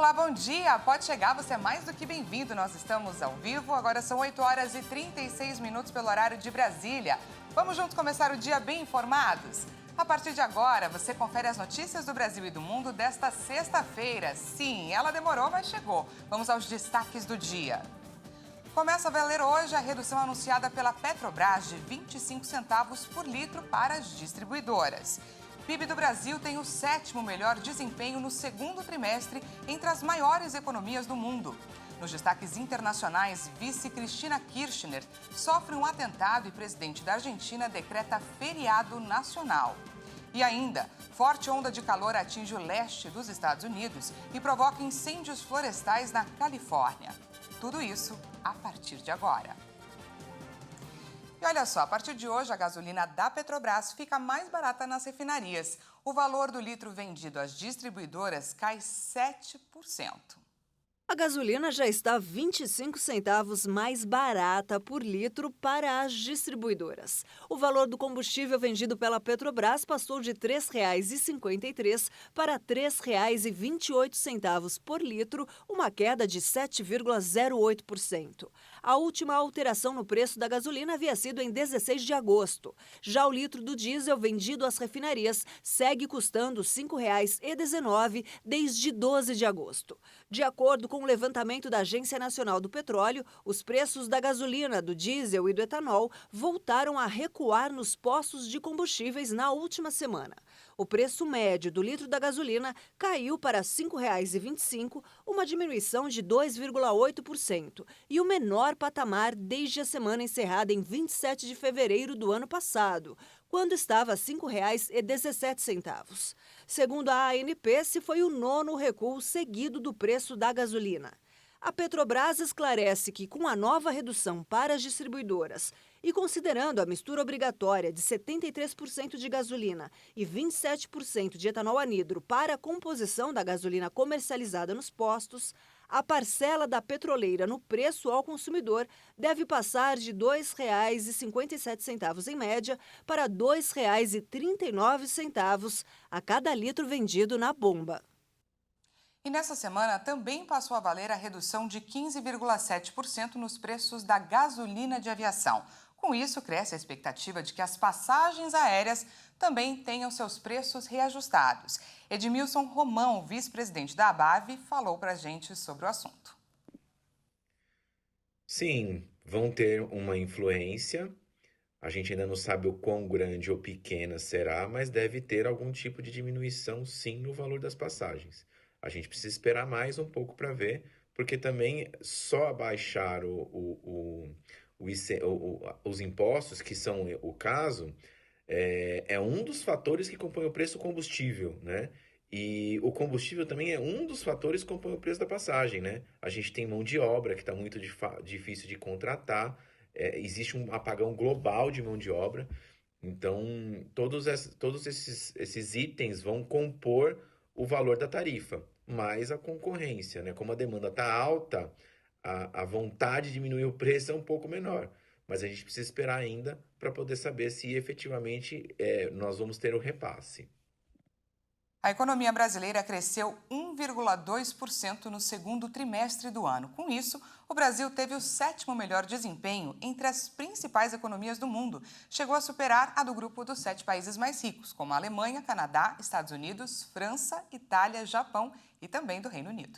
Olá, bom dia! Pode chegar, você é mais do que bem-vindo. Nós estamos ao vivo, agora são 8 horas e 36 minutos pelo horário de Brasília. Vamos juntos começar o dia bem informados? A partir de agora, você confere as notícias do Brasil e do mundo desta sexta-feira. Sim, ela demorou, mas chegou. Vamos aos destaques do dia. Começa a valer hoje a redução anunciada pela Petrobras de 25 centavos por litro para as distribuidoras. O PIB do Brasil tem o sétimo melhor desempenho no segundo trimestre entre as maiores economias do mundo. Nos destaques internacionais, vice Cristina Kirchner sofre um atentado e presidente da Argentina decreta feriado nacional. E ainda, forte onda de calor atinge o leste dos Estados Unidos e provoca incêndios florestais na Califórnia. Tudo isso a partir de agora. E olha só, a partir de hoje a gasolina da Petrobras fica mais barata nas refinarias. O valor do litro vendido às distribuidoras cai 7%. A gasolina já está 25 centavos mais barata por litro para as distribuidoras. O valor do combustível vendido pela Petrobras passou de R$ 3,53 para R$ 3,28 por litro, uma queda de 7,08%. A última alteração no preço da gasolina havia sido em 16 de agosto. Já o litro do diesel vendido às refinarias segue custando R$ 5,19 desde 12 de agosto. De acordo com o levantamento da Agência Nacional do Petróleo, os preços da gasolina, do diesel e do etanol voltaram a recuar nos postos de combustíveis na última semana. O preço médio do litro da gasolina caiu para R$ 5,25, uma diminuição de 2,8% e o menor patamar desde a semana encerrada em 27 de fevereiro do ano passado, quando estava a R$ 5,17. Segundo a ANP, esse foi o nono recuo seguido do preço da gasolina. A Petrobras esclarece que, com a nova redução para as distribuidoras e considerando a mistura obrigatória de 73% de gasolina e 27% de etanol anidro para a composição da gasolina comercializada nos postos, a parcela da petroleira no preço ao consumidor deve passar de R$ 2,57 em média para R$ 2,39 a cada litro vendido na bomba. E nessa semana também passou a valer a redução de 15,7% nos preços da gasolina de aviação. Com isso, cresce a expectativa de que as passagens aéreas também tenham seus preços reajustados. Edmilson Romão, vice-presidente da ABAV, falou para a gente sobre o assunto. Sim, vão ter uma influência. A gente ainda não sabe o quão grande ou pequena será, mas deve ter algum tipo de diminuição, sim, no valor das passagens. A gente precisa esperar mais um pouco para ver, porque também só abaixar os impostos, que são o caso, é um dos fatores que compõe o preço do combustível, né? E o combustível também é um dos fatores que compõe o preço da passagem, né? A gente tem mão de obra que está muito difícil de contratar, existe um apagão global de mão de obra, então todos esses itens vão compor o valor da tarifa, mais a concorrência, né? Como a demanda está alta, a vontade de diminuir o preço é um pouco menor. Mas a gente precisa esperar ainda para poder saber se efetivamente nós vamos ter o repasse. A economia brasileira cresceu 1,2% no segundo trimestre do ano. Com isso, o Brasil teve o sétimo melhor desempenho entre as principais economias do mundo. Chegou a superar a do grupo dos 7 países mais ricos, como a Alemanha, Canadá, Estados Unidos, França, Itália, Japão e também do Reino Unido.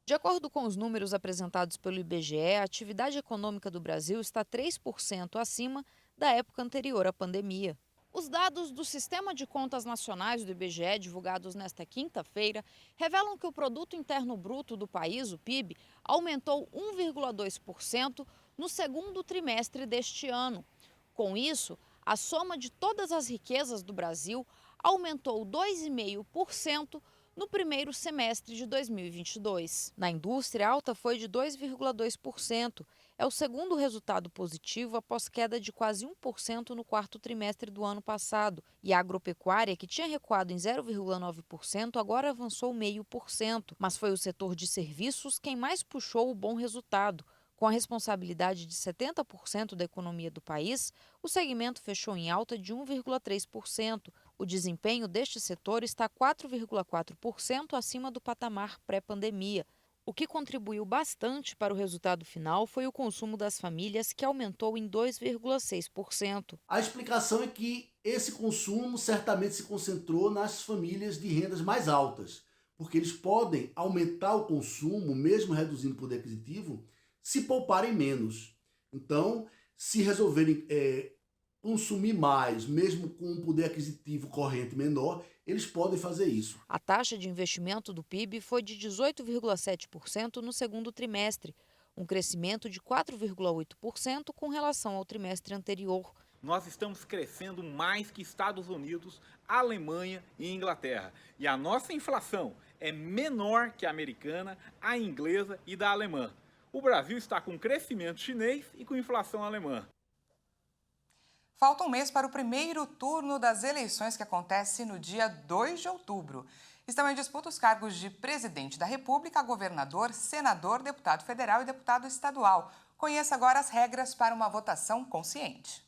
De acordo com os números apresentados pelo IBGE, a atividade econômica do Brasil está 3% acima da época anterior à pandemia. Os dados do Sistema de Contas Nacionais do IBGE, divulgados nesta quinta-feira, revelam que o Produto Interno Bruto do país, o PIB, aumentou 1,2% no segundo trimestre deste ano. Com isso, a soma de todas as riquezas do Brasil aumentou 2,5% no primeiro semestre de 2022. Na indústria, a alta foi de 2,2%. É o segundo resultado positivo após queda de quase 1% no quarto trimestre do ano passado. E a agropecuária, que tinha recuado em 0,9%, agora avançou 0,5%. Mas foi o setor de serviços quem mais puxou o bom resultado. Com a responsabilidade de 70% da economia do país, o segmento fechou em alta de 1,3%. O desempenho deste setor está 4,4% acima do patamar pré-pandemia. O que contribuiu bastante para o resultado final foi o consumo das famílias, que aumentou em 2,6%. A explicação é que esse consumo certamente se concentrou nas famílias de rendas mais altas, porque eles podem aumentar o consumo, mesmo reduzindo o poder aquisitivo, se pouparem menos. Então, se resolverem consumir mais, mesmo com um poder aquisitivo corrente menor, eles podem fazer isso. A taxa de investimento do PIB foi de 18,7% no segundo trimestre, um crescimento de 4,8% com relação ao trimestre anterior. Nós estamos crescendo mais que Estados Unidos, Alemanha e Inglaterra. E a nossa inflação é menor que a americana, a inglesa e da alemã. O Brasil está com crescimento chinês e com inflação alemã. Falta um mês para o primeiro turno das eleições, que acontece no dia 2 de outubro. Estão em disputa os cargos de presidente da República, governador, senador, deputado federal e deputado estadual. Conheça agora as regras para uma votação consciente.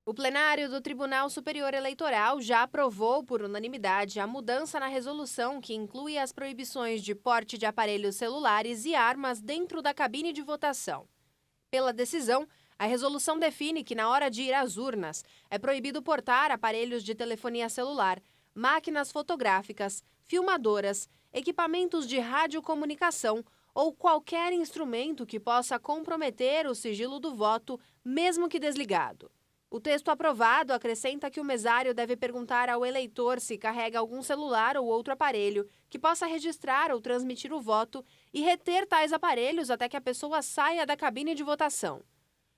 O plenário do Tribunal Superior Eleitoral já aprovou por unanimidade a mudança na resolução que inclui as proibições de porte de aparelhos celulares e armas dentro da cabine de votação. Pela decisão, a resolução define que, na hora de ir às urnas, é proibido portar aparelhos de telefonia celular, máquinas fotográficas, filmadoras, equipamentos de radiocomunicação ou qualquer instrumento que possa comprometer o sigilo do voto, mesmo que desligado. O texto aprovado acrescenta que o mesário deve perguntar ao eleitor se carrega algum celular ou outro aparelho que possa registrar ou transmitir o voto e reter tais aparelhos até que a pessoa saia da cabine de votação.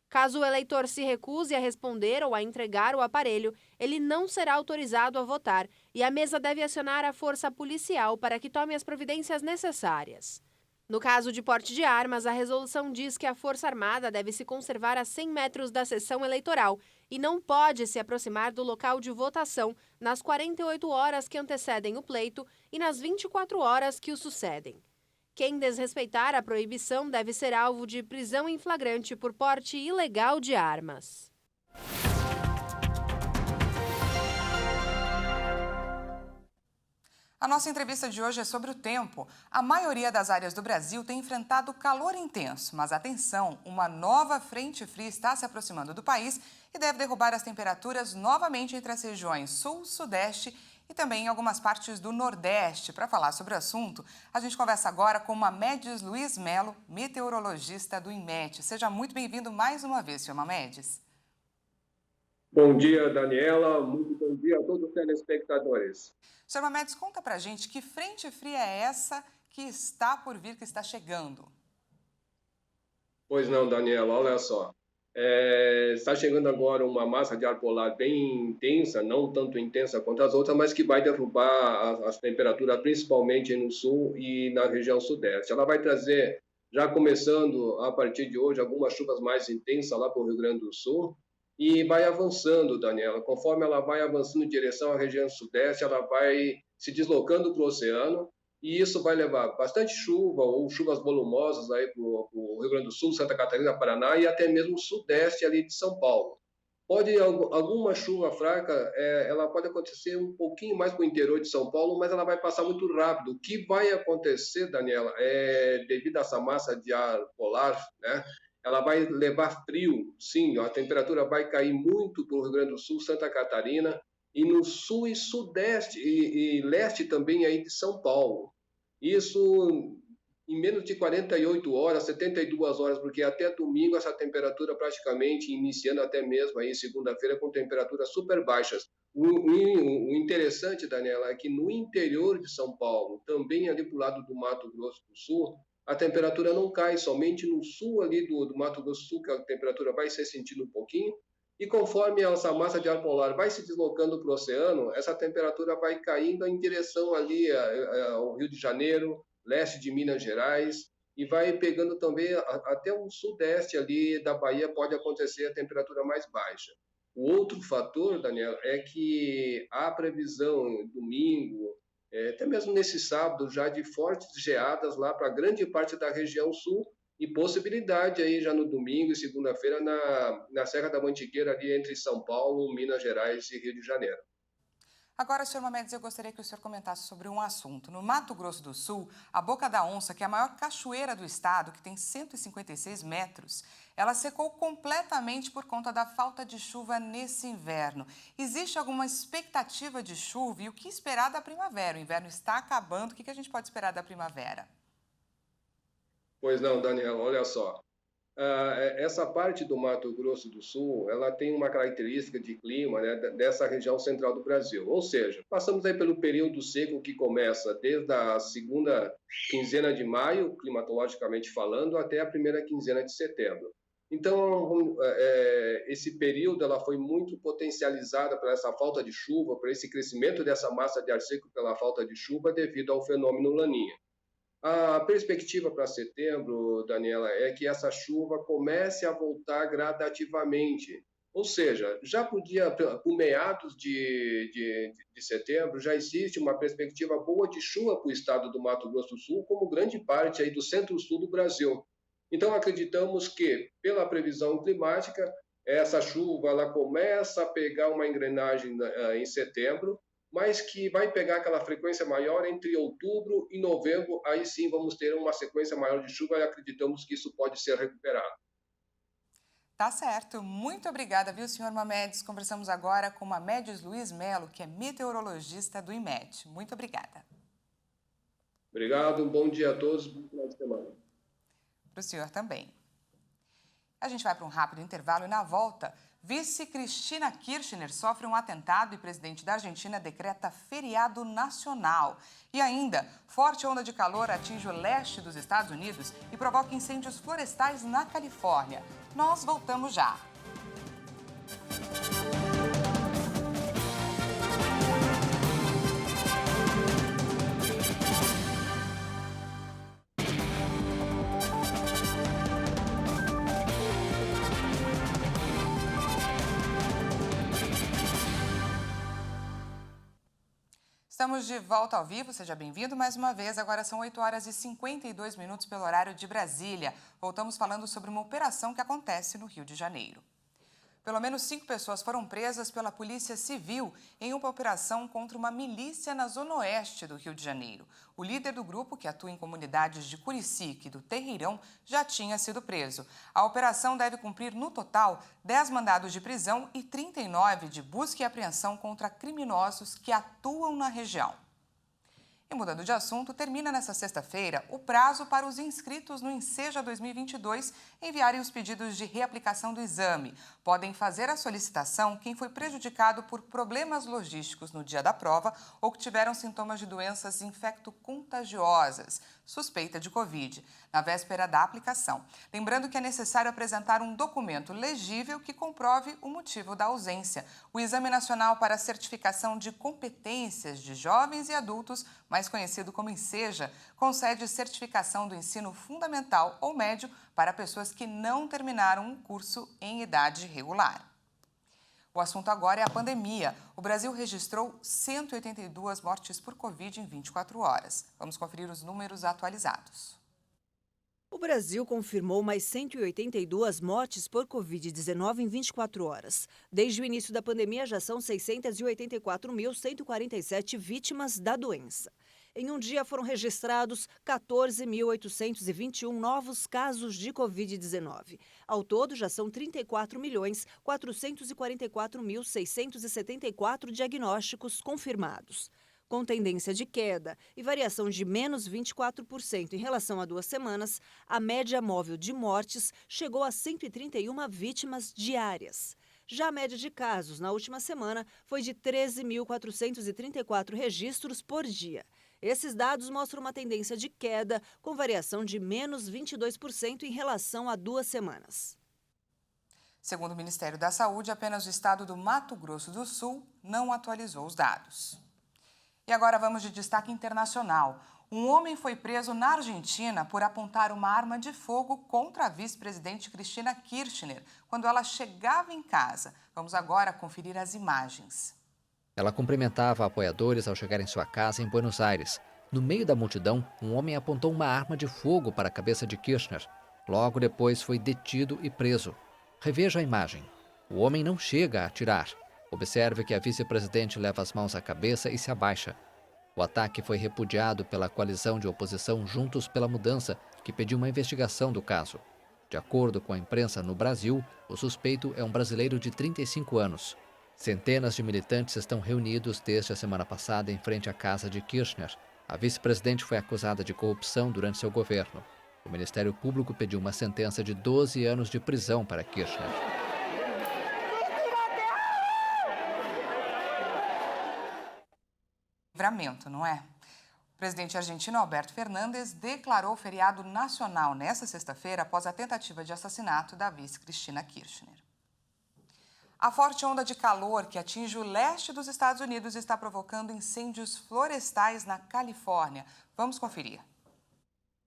Caso o eleitor se recuse a responder ou a entregar o aparelho, ele não será autorizado a votar e a mesa deve acionar a força policial para que tome as providências necessárias. No caso de porte de armas, a resolução diz que a Força Armada deve se conservar a 100 metros da sessão eleitoral e não pode se aproximar do local de votação nas 48 horas que antecedem o pleito e nas 24 horas que o sucedem. Quem desrespeitar a proibição deve ser alvo de prisão em flagrante por porte ilegal de armas. A nossa entrevista de hoje é sobre o tempo. A maioria das áreas do Brasil tem enfrentado calor intenso, mas atenção, uma nova frente fria está se aproximando do país e deve derrubar as temperaturas novamente entre as regiões sul, sudeste e também em algumas partes do Nordeste. Para falar sobre o assunto, a gente conversa agora com o Mamedes Luiz Melo, meteorologista do INMET. Seja muito bem-vindo mais uma vez, senhor Mamedes. Bom dia, Daniela. Muito bom dia a todos os telespectadores. Senhor Mamedes, conta pra gente que frente fria é essa que está por vir, que está chegando? Pois não, Daniela, olha só. Está chegando agora uma massa de ar polar bem intensa, não tanto intensa quanto as outras, mas que vai derrubar as temperaturas, principalmente no sul e na região sudeste. Ela vai trazer, já começando a partir de hoje, algumas chuvas mais intensas lá para o Rio Grande do Sul, e vai avançando, Daniela. Conforme ela vai avançando em direção à região sudeste, ela vai se deslocando para o oceano, e isso vai levar bastante chuva ou chuvas volumosas aí para o Rio Grande do Sul, Santa Catarina, Paraná e até mesmo o sudeste ali de São Paulo. Pode alguma chuva fraca, ela pode acontecer um pouquinho mais para o interior de São Paulo, mas ela vai passar muito rápido. O que vai acontecer, Daniela, devido a essa massa de ar polar, né? Ela vai levar frio, sim, a temperatura vai cair muito para o Rio Grande do Sul, Santa Catarina, e no sul e sudeste e leste também aí de São Paulo. Isso em menos de 48 horas, 72 horas, porque até domingo essa temperatura praticamente iniciando até mesmo aí segunda-feira com temperaturas super baixas. O interessante, Daniela, é que no interior de São Paulo, também ali para o lado do Mato Grosso do Sul, a temperatura não cai, somente no sul ali do Mato Grosso do Sul, que a temperatura vai ser sentindo um pouquinho, e conforme essa massa de ar polar vai se deslocando para o oceano, essa temperatura vai caindo em direção ali ao Rio de Janeiro, leste de Minas Gerais, e vai pegando também até o sudeste ali da Bahia, pode acontecer a temperatura mais baixa. O outro fator, Daniel, é que a previsão domingo, até mesmo nesse sábado, já de fortes geadas lá para grande parte da região sul e possibilidade aí já no domingo e segunda-feira na Serra da Mantiqueira, ali entre São Paulo, Minas Gerais e Rio de Janeiro. Agora, senhor Mamedes, eu gostaria que o senhor comentasse sobre um assunto. No Mato Grosso do Sul, a Boca da Onça, que é a maior cachoeira do estado, que tem 156 metros, ela secou completamente por conta da falta de chuva nesse inverno. Existe alguma expectativa de chuva e o que esperar da primavera? O inverno está acabando, o que a gente pode esperar da primavera? Pois não, Daniela, olha só. Essa parte do Mato Grosso do Sul, ela tem uma característica de clima, né, dessa região central do Brasil. Ou seja, passamos aí pelo período seco que começa desde a segunda quinzena de maio, climatologicamente falando, até a primeira quinzena de setembro. Então, esse período ela foi muito potencializada por essa falta de chuva, por esse crescimento dessa massa de ar seco pela falta de chuva devido ao fenômeno Laninha. A perspectiva para setembro, Daniela, é que essa chuva comece a voltar gradativamente. Ou seja, já por meados de setembro, já existe uma perspectiva boa de chuva para o estado do Mato Grosso do Sul, como grande parte aí do centro-sul do Brasil. Então, acreditamos que, pela previsão climática, essa chuva ela começa a pegar uma engrenagem em setembro, mas que vai pegar aquela frequência maior entre outubro e novembro, aí sim vamos ter uma sequência maior de chuva e acreditamos que isso pode ser recuperado. Tá certo. Muito obrigada, viu, senhor Mamedes? Conversamos agora com o Mamedes Luiz Melo, que é meteorologista do IMET. Muito obrigada. Obrigado, um bom dia a todos, bom final de semana. Para o senhor também. A gente vai para um rápido intervalo e na volta, vice Cristina Kirchner sofre um atentado e presidente da Argentina decreta feriado nacional. E ainda, forte onda de calor atinge o leste dos Estados Unidos e provoca incêndios florestais na Califórnia. Nós voltamos já. Estamos de volta ao vivo, seja bem-vindo mais uma vez. Agora são 8 horas e 52 minutos pelo horário de Brasília. Voltamos falando sobre uma operação que acontece no Rio de Janeiro. Pelo menos 5 pessoas foram presas pela Polícia Civil em uma operação contra uma milícia na zona oeste do Rio de Janeiro. O líder do grupo, que atua em comunidades de Curicica e do Terreirão, já tinha sido preso. A operação deve cumprir, no total, 10 mandados de prisão e 39 de busca e apreensão contra criminosos que atuam na região. E mudando de assunto, termina nesta sexta-feira o prazo para os inscritos no Enseja 2022 enviarem os pedidos de reaplicação do exame. Podem fazer a solicitação quem foi prejudicado por problemas logísticos no dia da prova ou que tiveram sintomas de doenças infecto-contagiosas, suspeita de Covid, na véspera da aplicação. Lembrando que é necessário apresentar um documento legível que comprove o motivo da ausência. O Exame Nacional para a Certificação de Competências de Jovens e Adultos, mais conhecido como Enseja, concede certificação do ensino fundamental ou médio para pessoas que não terminaram um curso em idade regular. O assunto agora é a pandemia. O Brasil registrou 182 mortes por Covid em 24 horas. Vamos conferir os números atualizados. O Brasil confirmou mais 182 mortes por Covid-19 em 24 horas. Desde o início da pandemia, já são 684.147 vítimas da doença. Em um dia foram registrados 14.821 novos casos de Covid-19. Ao todo, já são 34.444.674 diagnósticos confirmados. Com tendência de queda e variação de menos 24% em relação a 2 semanas, a média móvel de mortes chegou a 131 vítimas diárias. Já a média de casos na última semana foi de 13.434 registros por dia. Esses dados mostram uma tendência de queda, com variação de menos 22% em relação a 2 semanas. Segundo o Ministério da Saúde, apenas o estado do Mato Grosso do Sul não atualizou os dados. E agora vamos de destaque internacional. Um homem foi preso na Argentina por apontar uma arma de fogo contra a vice-presidente Cristina Kirchner, quando ela chegava em casa. Vamos agora conferir as imagens. Ela cumprimentava apoiadores ao chegar em sua casa em Buenos Aires. No meio da multidão, um homem apontou uma arma de fogo para a cabeça de Kirchner. Logo depois foi detido e preso. Reveja a imagem. O homem não chega a atirar. Observe que a vice-presidente leva as mãos à cabeça e se abaixa. O ataque foi repudiado pela coalizão de oposição Juntos pela Mudança, que pediu uma investigação do caso. De acordo com a imprensa no Brasil, o suspeito é um brasileiro de 35 anos. Centenas de militantes estão reunidos desde a semana passada em frente à casa de Kirchner. A vice-presidente foi acusada de corrupção durante seu governo. O Ministério Público pediu uma sentença de 12 anos de prisão para Kirchner. Livramento, não é? O presidente argentino Alberto Fernandes declarou feriado nacional nesta sexta-feira após a tentativa de assassinato da vice Cristina Kirchner. A forte onda de calor que atinge o leste dos Estados Unidos está provocando incêndios florestais na Califórnia. Vamos conferir.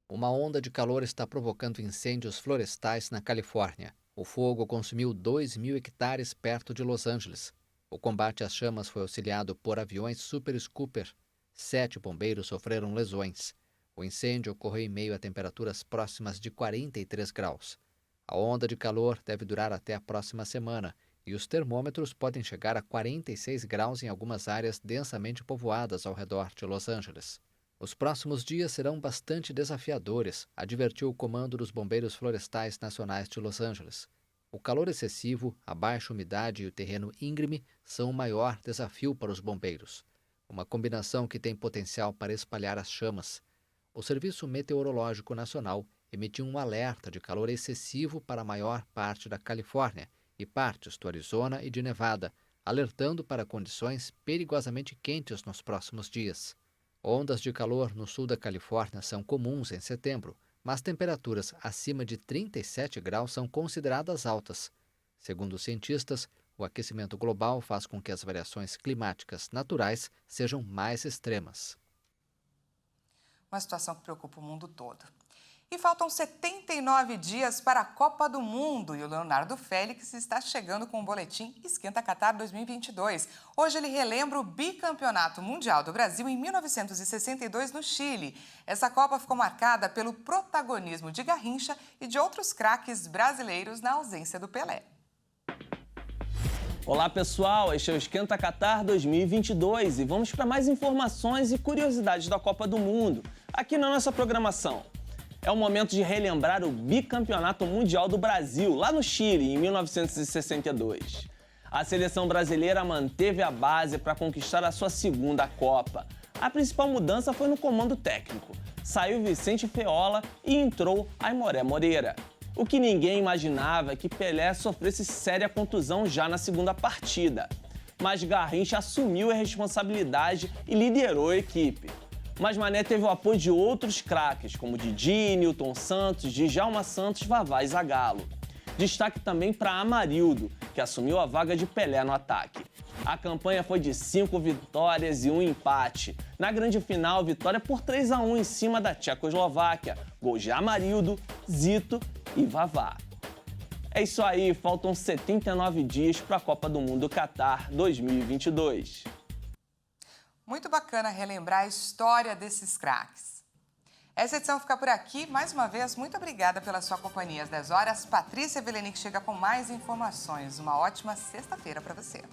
Uma onda de calor está provocando incêndios florestais na Califórnia. O fogo consumiu 2.000 hectares perto de Los Angeles. O combate às chamas foi auxiliado por aviões Super Scooper. 7 bombeiros sofreram lesões. O incêndio ocorreu em meio a temperaturas próximas de 43 graus. A onda de calor deve durar até a próxima semana e os termômetros podem chegar a 46 graus em algumas áreas densamente povoadas ao redor de Los Angeles. Os próximos dias serão bastante desafiadores, advertiu o Comando dos Bombeiros Florestais Nacionais de Los Angeles. O calor excessivo, a baixa umidade e o terreno íngreme são o maior desafio para os bombeiros. Uma combinação que tem potencial para espalhar as chamas. O Serviço Meteorológico Nacional emitiu um alerta de calor excessivo para a maior parte da Califórnia e partes do Arizona e de Nevada, alertando para condições perigosamente quentes nos próximos dias. Ondas de calor no sul da Califórnia são comuns em setembro, mas temperaturas acima de 37 graus são consideradas altas. Segundo os cientistas, o aquecimento global faz com que as variações climáticas naturais sejam mais extremas. Uma situação que preocupa o mundo todo. E faltam 79 dias para a Copa do Mundo e o Leonardo Félix está chegando com o boletim Esquenta Qatar 2022. Hoje ele relembra o bicampeonato mundial do Brasil em 1962 no Chile. Essa Copa ficou marcada pelo protagonismo de Garrincha e de outros craques brasileiros na ausência do Pelé. Olá pessoal, este é o Esquenta Qatar 2022 e vamos para mais informações e curiosidades da Copa do Mundo aqui na nossa programação. É o momento de relembrar o bicampeonato mundial do Brasil, lá no Chile, em 1962. A seleção brasileira manteve a base para conquistar a sua segunda Copa. A principal mudança foi no comando técnico. Saiu Vicente Feola e entrou Aimoré Moreira. O que ninguém imaginava é que Pelé sofresse séria contusão já na segunda partida. Mas Garrincha assumiu a responsabilidade e liderou a equipe. Mas Mané teve o apoio de outros craques, como Didi, Nilton Santos, Djalma Santos, Vavá e Zagallo. Destaque também para Amarildo, que assumiu a vaga de Pelé no ataque. A campanha foi de 5 vitórias e 1 empate. Na grande final, vitória por 3-1 em cima da Tchecoslováquia. Gols de Amarildo, Zito e Vavá. É isso aí, faltam 79 dias para a Copa do Mundo Qatar 2022. Muito bacana relembrar a história desses craques. Essa edição fica por aqui. Mais uma vez, muito obrigada pela sua companhia às 10 horas. Patrícia Velenic chega com mais informações. Uma ótima sexta-feira para você.